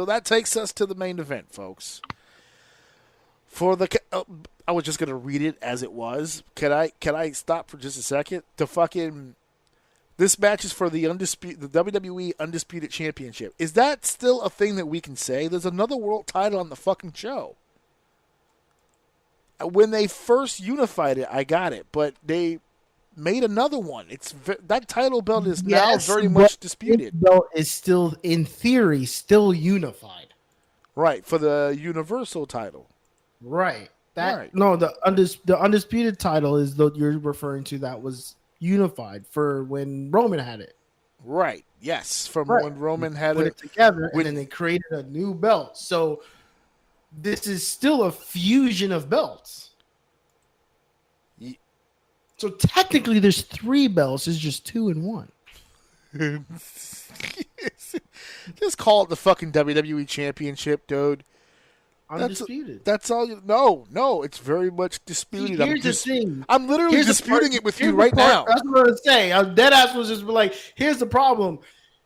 So that takes us to the main event, folks. I was just gonna read it as it was. Can I stop for just a second? This match is for the WWE Undisputed Championship. Is that still a thing that we can say? There's another world title on the fucking show. When they first unified it, I got it, but they made another one. That title belt is now very much disputed. The belt is still, in theory, still unified. Right, for the Universal title. Right. No, the undisputed title is what you're referring to. That was unified for when Roman had it. Right. Yes, when Roman had it together, and then they created a new belt. So this is still a fusion of belts. So technically, there's 3 belts. It's just 2 in 1. Just call it the fucking WWE Championship, dude. Undisputed. That's all you. No, it's very much disputed. Here's the thing. I'm literally disputing it with you right now. That's what I was saying. Deadass was just like, here's the problem.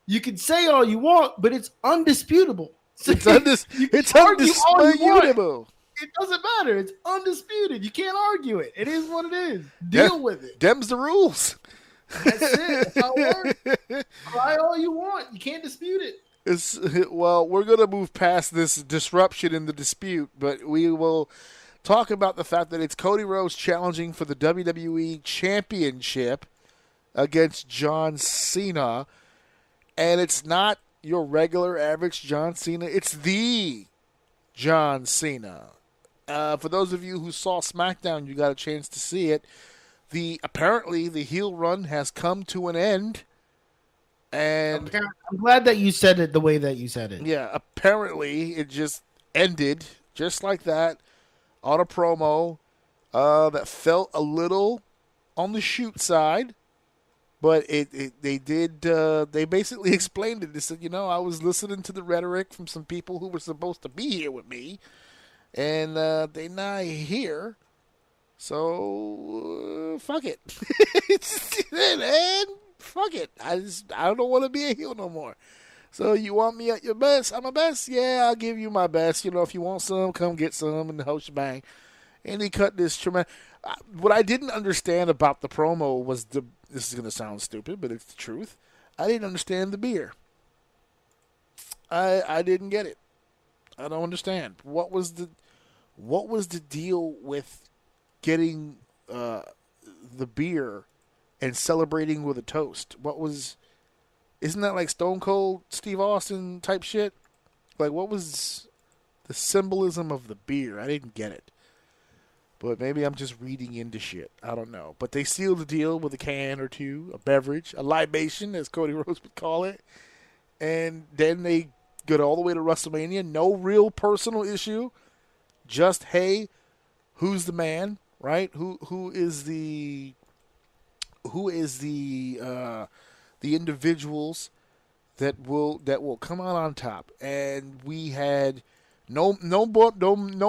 You can say all you want, but it's undisputable. It's undisputable. It doesn't matter. It's undisputed. You can't argue it. It is what it is. Deal with it. Them's the rules. That's it. That's how it works. Cry all you want. You can't dispute it. We're going to move past this disruption in the dispute, but we will talk about the fact that it's Cody Rhodes challenging for the WWE Championship against John Cena, and it's not your regular average John Cena. It's the John Cena. For those of you who saw SmackDown, you got a chance to see it. Apparently, the heel run has come to an end. And I'm glad that you said it the way that you said it. Yeah, apparently it just ended just like that on a promo that felt a little on the shoot side, but they basically explained it. They said, I was listening to the rhetoric from some people who were supposed to be here with me, and they're not here. So fuck it. And fuck it. I don't want to be a heel no more. So you want me at your best? I'm a best? Yeah, I'll give you my best. If you want some, come get some, and the whole shebang. And he cut this tremendous. What I didn't understand about the promo was this is going to sound stupid, but it's the truth. I didn't understand the beer. I didn't get it. I don't understand. What was the deal with getting the beer and celebrating with a toast? Isn't that like Stone Cold Steve Austin type shit? Like, what was the symbolism of the beer? I didn't get it. But maybe I'm just reading into shit. I don't know. But they sealed the deal with a can or two, a beverage, a libation, as Cody Rhodes would call it. And then they go all the way to WrestleMania. No real personal issue. Just, hey, who's the man, right? Who is the individuals that will come out on top? And we had no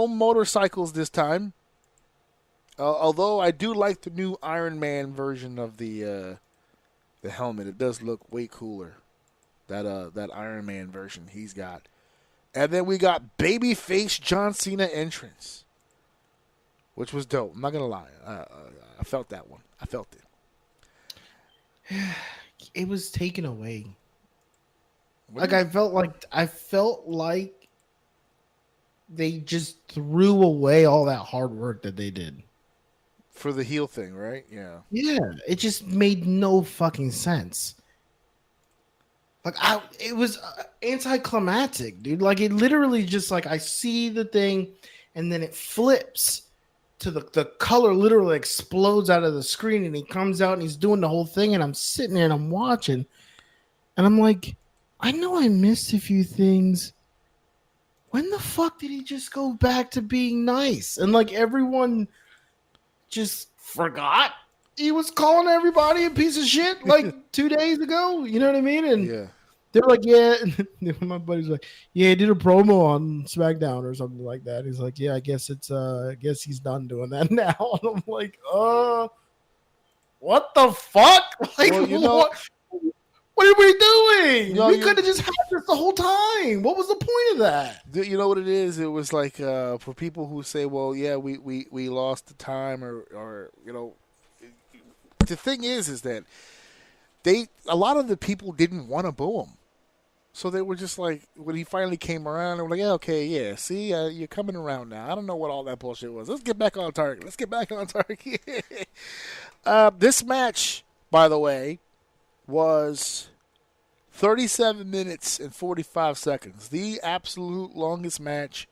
motorcycles this time. Although I do like the new Iron Man version of the helmet. It does look way cooler. That Iron Man version he's got. And then we got babyface John Cena entrance, which was dope. I'm not gonna lie. I felt that one. I felt it. It was taken away. I felt like they just threw away all that hard work that they did for the heel thing, right? Yeah. Yeah, it just made no fucking sense. Like it was anticlimactic, dude. Like it literally just like I see the thing, and then it flips to the color literally explodes out of the screen, and he comes out and he's doing the whole thing, and I'm sitting there and I'm watching, and I'm like, I know I missed a few things. When the fuck did he just go back to being nice? And like everyone just forgot he was calling everybody a piece of shit like 2 days ago. You know what I mean? And yeah. They're like, yeah. And my buddy's like, yeah, he did a promo on SmackDown or something like that. He's like, yeah, I guess he's done doing that now. And I'm like, what the fuck? Like, well, What are we doing? No, We could have just had this the whole time. What was the point of that? You know what it is? It was like for people who say, "Well, yeah, we lost the time," or you know, the thing is that a lot of the people didn't want to boo him, so they were just like, when he finally came around, they were like, "Yeah, okay, yeah, see, you're coming around now. I don't know what all that bullshit was. Let's get back on target. Let's get back on target." This match, by the way, was 37 minutes and 45 seconds. The absolute longest match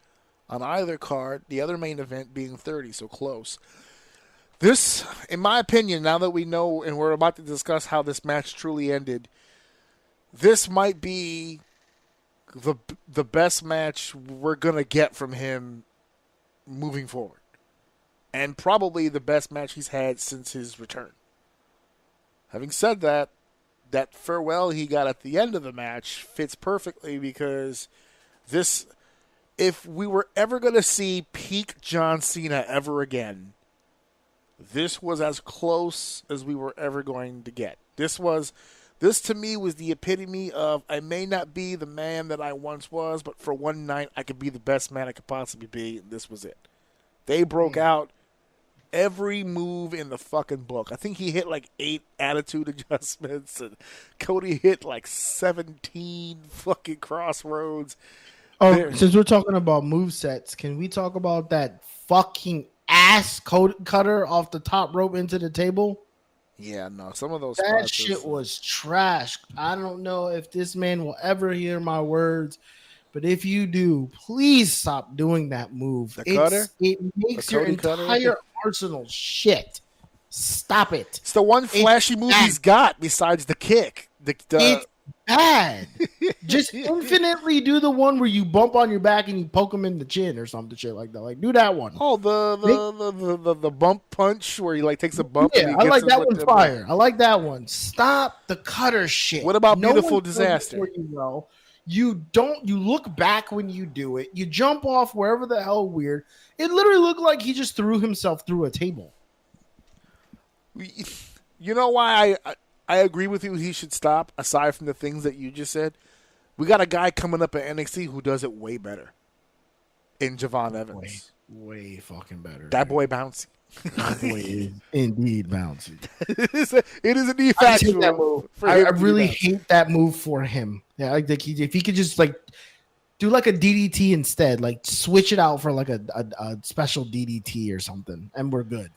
on either card, the other main event being 30, so close. This, in my opinion, now that we know and we're about to discuss how this match truly ended, this might be the best match we're going to get from him moving forward. And probably the best match he's had since his return. Having said that, that farewell he got at the end of the match fits perfectly because this, if we were ever going to see peak John Cena ever again, this was as close as we were ever going to get. This to me was the epitome of, I may not be the man that I once was, but for one night I could be the best man I could possibly be, and this was it. They broke out every move in the fucking book. I think he hit like 8 attitude adjustments, and Cody hit like 17 fucking crossroads. Oh, since we're talking about movesets, can we talk about that fucking ass cutter off the top rope into the table? Yeah, no, some of those that shit was trash. I don't know if this man will ever hear my words, but if you do, please stop doing that move. It makes your entire arsenal shit. Stop it. It's the one flashy move he's got besides the kick. It's bad. Just infinitely do the one where you bump on your back and you poke him in the chin or something shit like that. Like, do that one. Oh, the bump punch where he like takes a bump. Yeah, I like that one fire. I like that one. Stop the cutter shit. What about Beautiful Disaster? You look back when you do it. You jump off wherever the hell weird. It literally looked like he just threw himself through a table. You know why I agree with you, he should stop, aside from the things that you just said? We got a guy coming up at NXT who does it way better. In Javon Evans. Way fucking better. That boy bouncy. That boy is indeed bouncy. It is indeed factual. I really hate that move for him. Yeah, like if he could just like do like a DDT instead, like switch it out for like a special DDT or something, and we're good.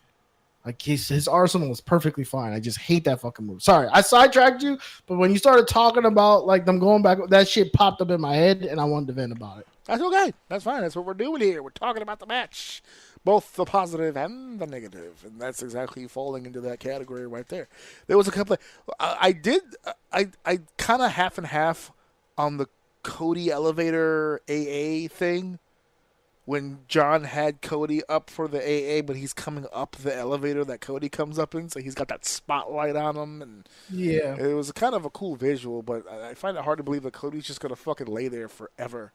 Like his arsenal is perfectly fine. I just hate that fucking move. Sorry, I sidetracked you, but when you started talking about like them going back, that shit popped up in my head, and I wanted to vent about it. That's okay. That's fine. That's what we're doing here. We're talking about the match, both the positive and the negative, and that's exactly falling into that category right there. There was a couple of, I kind of half and half on the Cody elevator AA thing. When John had Cody up for the AA, but he's coming up the elevator that Cody comes up in, so he's got that spotlight on him, and yeah, it was kind of a cool visual. But I find it hard to believe that Cody's just gonna fucking lay there forever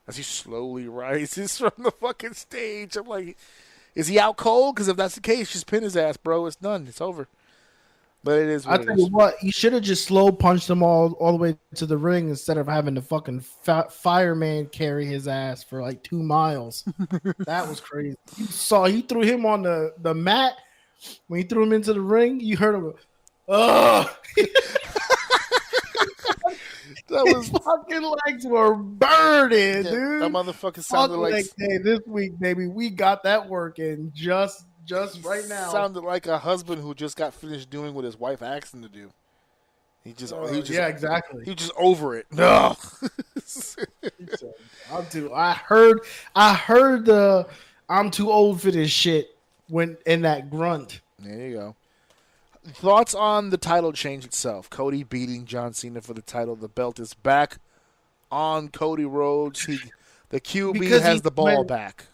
as he slowly rises from the fucking stage. I'm like, is he out cold? Because if that's the case, just pin his ass, bro. It's done. It's over. But it is. I tell you what, he should have just slow punched them all the way to the ring instead of having the fucking fireman carry his ass for like 2 miles. That was crazy. You saw he threw him on the mat when he threw him into the ring. You heard him. Oh, that was fucking legs were burning, dude. That motherfucker sounded like hey, this week, baby. We got that working just right now. Sounded like a husband who just got finished doing what his wife asked him to do. Yeah, exactly. He just over it. No. I heard the I'm too old for this shit when in that grunt. There you go. Thoughts on the title change itself? Cody beating John Cena for the title. The belt is back on Cody Rhodes. The QB has the ball back.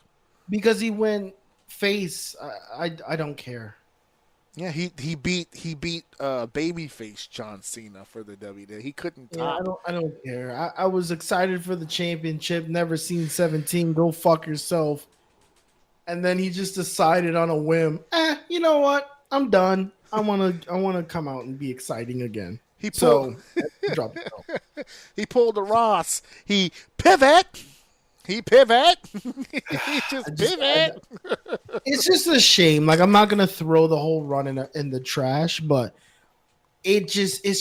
Because he went face, I don't care. Yeah, he beat babyface John Cena for the WWE. He couldn't top. Yeah, I don't care. I was excited for the championship. Never seen 17. Go fuck yourself. And then he just decided on a whim. You know what? I'm done. I wanna come out and be exciting again. He pulled. So he dropped the belt. He pulled a Ross. He pivot. He pivot. He just pivot. It's just a shame. Like, I'm not gonna throw the whole run in the trash, but it's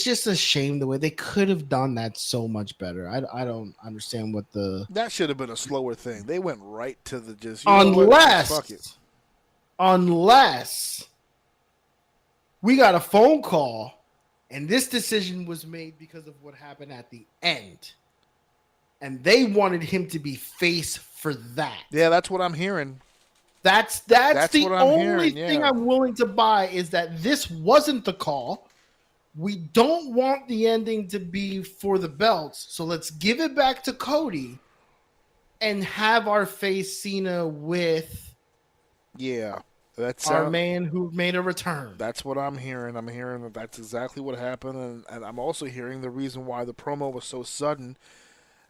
just a shame the way they could have done that so much better. I don't understand what the That should have been a slower thing. They went right to the just. Fuck it. Unless we got a phone call and this decision was made because of what happened at the end, and they wanted him to be face for that. Yeah, that's what I'm hearing. That's the only hearing, thing I'm willing to buy is that this wasn't the call. We don't want the ending to be for the belts, so let's give it back to Cody and have our face Cena with that's our man who made a return. That's what I'm hearing. I'm hearing that that's exactly what happened, and I'm also hearing the reason why the promo was so sudden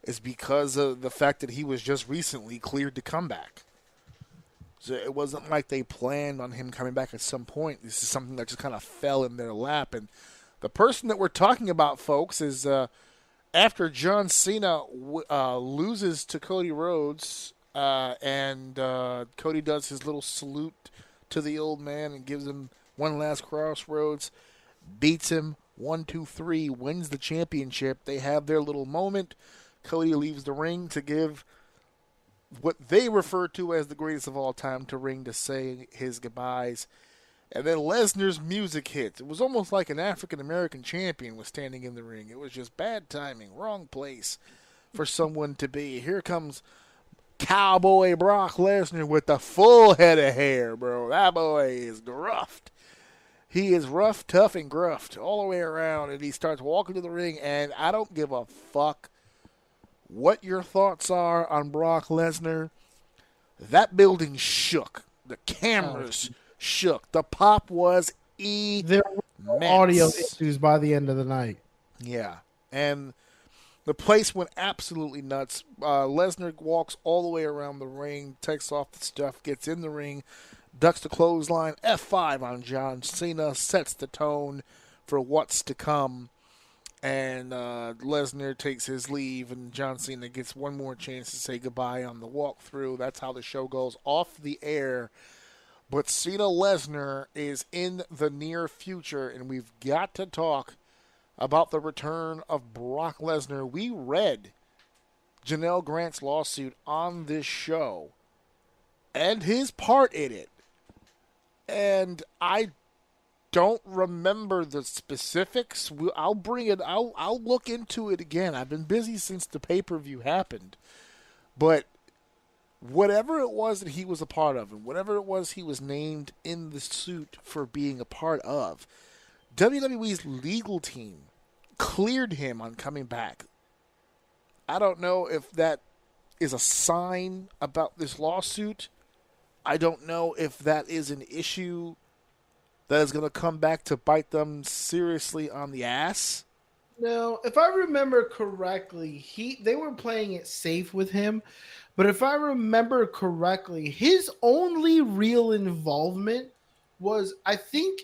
is because of the fact that he was just recently cleared to come back. So it wasn't like they planned on him coming back at some point. This is something that just kind of fell in their lap. And the person that we're talking about, folks, is after John Cena loses to Cody Rhodes, and Cody does his little salute to the old man and gives him one last crossroads, beats him 1-2-3, wins the championship. They have their little moment. Cody leaves the ring to give what they refer to as the greatest of all time to ring to say his goodbyes. And then Lesnar's music hits. It was almost like an African-American champion was standing in the ring. It was just bad timing, wrong place for someone to be. Here comes Cowboy Brock Lesnar with the full head of hair, bro. That boy is gruffed. He is rough, tough, and gruffed all the way around. And he starts walking to the ring, and I don't give a fuck what your thoughts are on Brock Lesnar. That building shook. The cameras shook. The pop was immense. There were audio issues by the end of the night. Yeah. And the place went absolutely nuts. Lesnar walks all the way around the ring, takes off the stuff, gets in the ring, ducks the clothesline, F5 on John Cena, sets the tone for what's to come. And Lesnar takes his leave, and John Cena gets one more chance to say goodbye on the walkthrough. That's how the show goes off the air. But Cena Lesnar is in the near future, and we've got to talk about the return of Brock Lesnar. We read Janelle Grant's lawsuit on this show and his part in it. And I don't remember the specifics. I'll bring it. I'll look into it again. I've been busy since the pay-per-view happened. But whatever it was that he was a part of, and whatever it was he was named in the suit for being a part of, WWE's legal team cleared him on coming back. I don't know if that is a sign about this lawsuit. I don't know if that is an issue that is going to come back to bite them seriously on the ass. No, if I remember correctly, they were playing it safe with him. But if I remember correctly, his only real involvement was, I think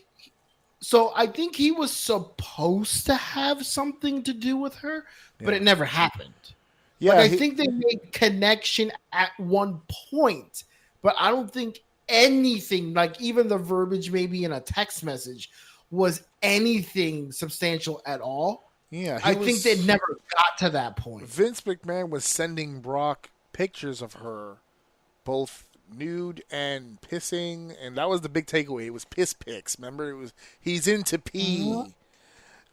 he was supposed to have something to do with her, but it never happened. Yeah, I think they made connection at one point, but I don't think anything, like even the verbiage maybe in a text message, was anything substantial at all. Yeah, I think they never got to that point. Vince McMahon was sending Brock pictures of her, both nude and pissing, and that was the big takeaway. It was piss pics. Remember, he's into pee.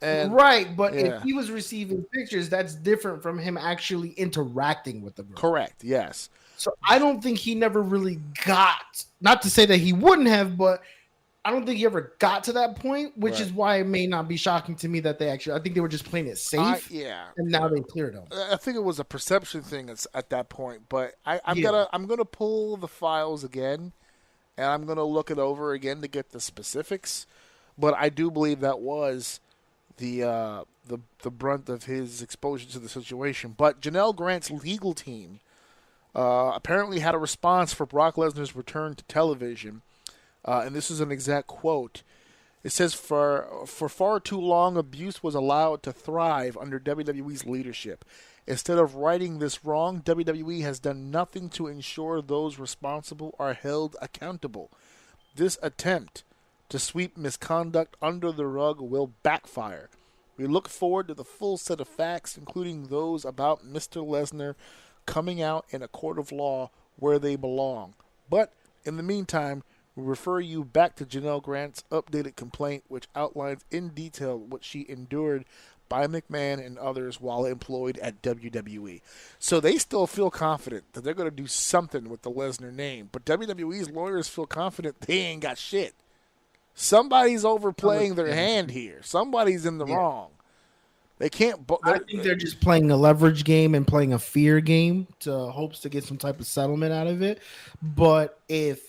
And, right, but if he was receiving pictures, that's different from him actually interacting with the girl. Correct, yes. So I don't think he never really got, not to say that he wouldn't have, but I don't think he ever got to that point, which is why it may not be shocking to me that I think they were just playing it safe. And now they cleared him. I think it was a perception thing at that point, but I'm gonna pull the files again, and I'm gonna look it over again to get the specifics. But I do believe that was the brunt of his exposure to the situation. But Janelle Grant's legal team apparently had a response for Brock Lesnar's return to television. And this is an exact quote. It says for far too long, abuse was allowed to thrive under WWE's leadership. Instead of righting this wrong, WWE has done nothing to ensure those responsible are held accountable. This attempt to sweep misconduct under the rug will backfire. We look forward to the full set of facts, including those about Mr. Lesnar, coming out in a court of law where they belong. But in the meantime, we refer you back to Janelle Grant's updated complaint, which outlines in detail what she endured by McMahon and others while employed at WWE. So they still feel confident that they're going to do something with the Lesnar name, but WWE's lawyers feel confident they ain't got shit. Somebody's overplaying their hand here. Somebody's in the wrong. They can't. I think they're just playing a leverage game and playing a fear game to hopes to get some type of settlement out of it. But if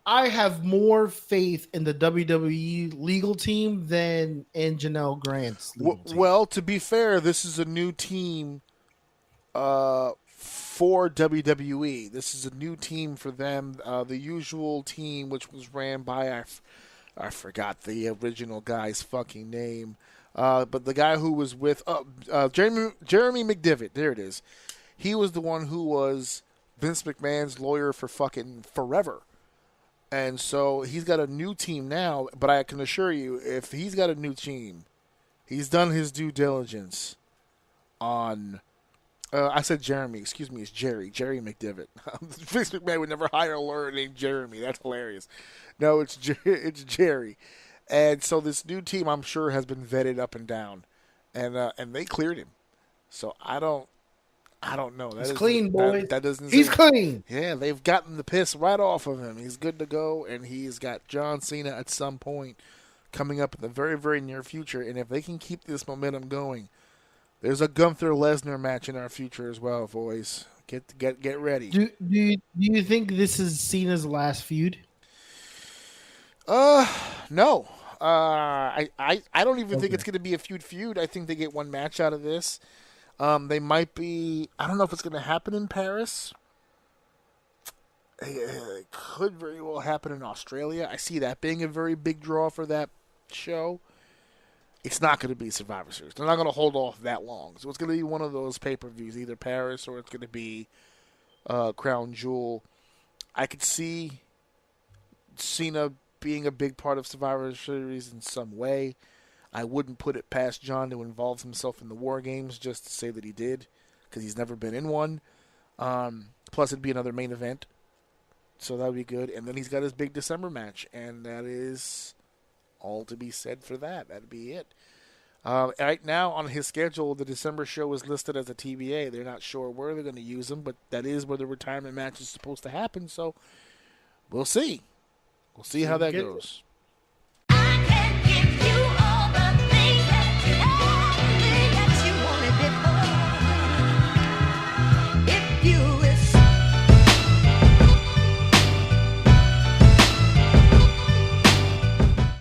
I have more faith in the WWE legal team than in Janelle Grant's legal team. Well, to be fair, this is a new team for WWE. This is a new team for them. The usual team, which was ran by, I forgot the original guy's fucking name. But the guy who was with Jeremy McDevitt, there it is. He was the one who was Vince McMahon's lawyer for fucking forever. And so he's got a new team now, but I can assure you, if he's got a new team, he's done his due diligence on... I said Jeremy. Excuse me, it's Jerry McDevitt. Vince McMahon would never hire a lawyer named Jeremy. That's hilarious. No, it's Jerry. And so this new team, I'm sure, has been vetted up and down, and they cleared him. So I don't know. He's clean, boy. That doesn't. He's clean. Yeah, they've gotten the piss right off of him. He's good to go, and he's got John Cena at some point coming up in the very, very near future. And if they can keep this momentum going, there's a Gunther Lesnar match in our future as well, boys. Get ready. Do you think this is Cena's last feud? No. I don't even think it's going to be a feud. I think they get one match out of this. They might be... I don't know if it's going to happen in Paris. It could very well happen in Australia. I see that being a very big draw for that show. It's not going to be Survivor Series. They're not going to hold off that long. So it's going to be one of those pay-per-views, either Paris or it's going to be Crown Jewel. I could see Cena being a big part of Survivor Series in some way. I wouldn't put it past John to involve himself in the War Games just to say that he did, because he's never been in one. Plus, it'd be another main event, so that would be good. And then he's got his big December match, and that is all to be said for that. That'd be it. Right now, on his schedule, the December show is listed as a TBA. They're not sure where they're going to use him, but that is where the retirement match is supposed to happen, so we'll see. We'll see how that goes.